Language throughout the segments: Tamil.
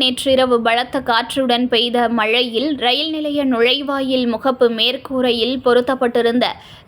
நேற்றிரவு பலத்த காற்றுடன் பெய்த மழையில் ரயில் நிலைய நுழைவாயில் முகப்பு மேற்கூரையில் பொருத்தப்பட்டிருந்த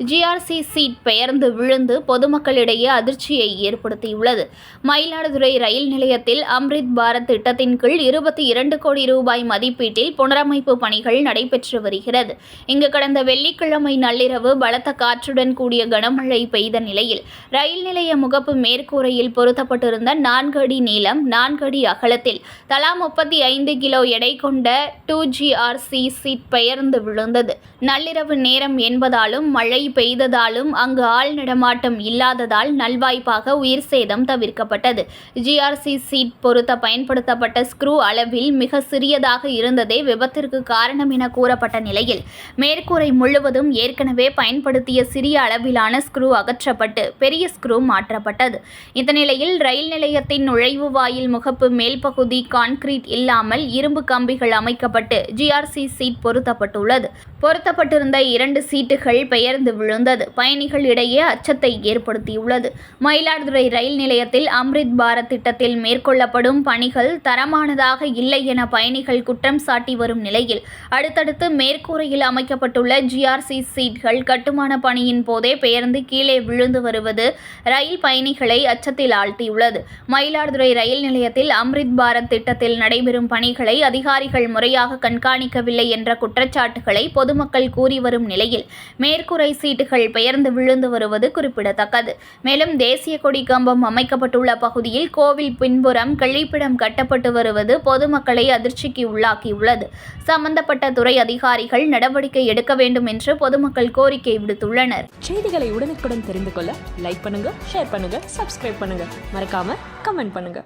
ஜிஆர்சி சீட் பெயர்ந்து விழுந்து பொதுமக்களிடையே அதிர்ச்சியை ஏற்படுத்தியுள்ளது. மயிலாடுதுறை ரயில் நிலையத்தில் அம்ரித் பாரத் திட்டத்தின் கீழ் 22 கோடி ரூபாய் மதிப்பீட்டில் புனரமைப்பு பணிகள் நடைபெற்று வருகிறது. இங்கு கடந்த வெள்ளிக்கிழமை நள்ளிரவு பலத்த காற்றுடன் கூடிய கனமழை பெய்த நிலையில் ரயில் நிலைய முகப்பு மேற்கூரையில் பொருத்தப்பட்டிருந்த 4 அடி நீளம் 4 அடி அகலத்தில் தலா 35 கிலோ எடை கொண்ட 2GRC சீட் பெயர்ந்து விழுந்தது. நள்ளிரவு நேரம் என்பதாலும் மழை பெய்ததாலும் அங்கு ஆள் நடமாட்டம் இல்லாததால் நல்வாய்ப்பாக உயிர் சேதம் தவிர்க்கப்பட்டது. ஜிஆர்சி சீட் பொருத்த பயன்படுத்தப்பட்ட ஸ்க்ரூ அளவில் மிக சிறியதாக இருந்ததே விபத்திற்கு காரணம் என கூறப்பட்ட நிலையில் மேற்கூரை முழுவதும் ஏற்கனவே பயன்படுத்திய சிறிய அளவிலான ஸ்க்ரூ அகற்றப்பட்டு பெரிய ஸ்க்ரூ மாற்றப்பட்டது. இந்த நிலையில் ரயில் நிலையத்தின் நுழைவு வாயில் முகப்பு மேல் பகுதி கான்கிரீட் இல்லாமல் இரும்பு கம்பிகள் அமைக்கப்பட்டு ஜிஆர்சி சீட் பொருத்தப்பட்டுள்ளது. பொருத்தப்பட்டிருந்த 2 சீட்டுகள் பெயர்ந்து விழுந்தது பயணிகள் இடையே அச்சத்தை ஏற்படுத்தியுள்ளது. மயிலாடுதுறை ரயில் நிலையத்தில் அம்ரித் பாரத் திட்டத்தில் மேற்கொள்ளப்படும் பணிகள் தரமானதாக இல்லை என பயணிகள் குற்றம் சாட்டி வரும் நிலையில் அடுத்தடுத்து மேற்கூரையில் அமைக்கப்பட்டுள்ள ஜிஆர்சி சீட்கள் கட்டுமான பணியின் போதே பெயர்ந்து கீழே விழுந்து வருவது ரயில் பயணிகளை அச்சத்தில் ஆழ்த்தியுள்ளது. மயிலாடுதுறை ரயில் நிலையத்தில் அம்ரித் பாரத் திட்டத்தில் நடைபெறும் பணிகளை அதிகாரிகள் முறையாக கண்காணிக்கவில்லை என்ற குற்றச்சாட்டுகளை பொதுமக்கள் கூறி வரும் நிலையில் மேற்கூரை சீட்டுகள் பெயர்ந்து விழுந்து வருவது குறிப்பிடத்தக்கது. மேலும் தேசிய கொடி கம்பம் அமைக்கப்பட்டுள்ள பகுதியில் கோவில் பின்புறம் கழிப்பிடம் கட்டப்பட்டு வருவது பொதுமக்களை அதிர்ச்சிக்கு உள்ளாக்கியுள்ளது. சம்பந்தப்பட்ட துறை அதிகாரிகள் நடவடிக்கை எடுக்க வேண்டும் என்று பொதுமக்கள் கோரிக்கை விடுத்துள்ளனர். செய்திகளை உடனுக்குடன் தெரிந்து கொள்ள லைக் பண்ணுங்க, ஷேர் பண்ணுங்க, சப்ஸ்கிரைப் பண்ணுங்க, மறக்காம கமெண்ட் பண்ணுங்க.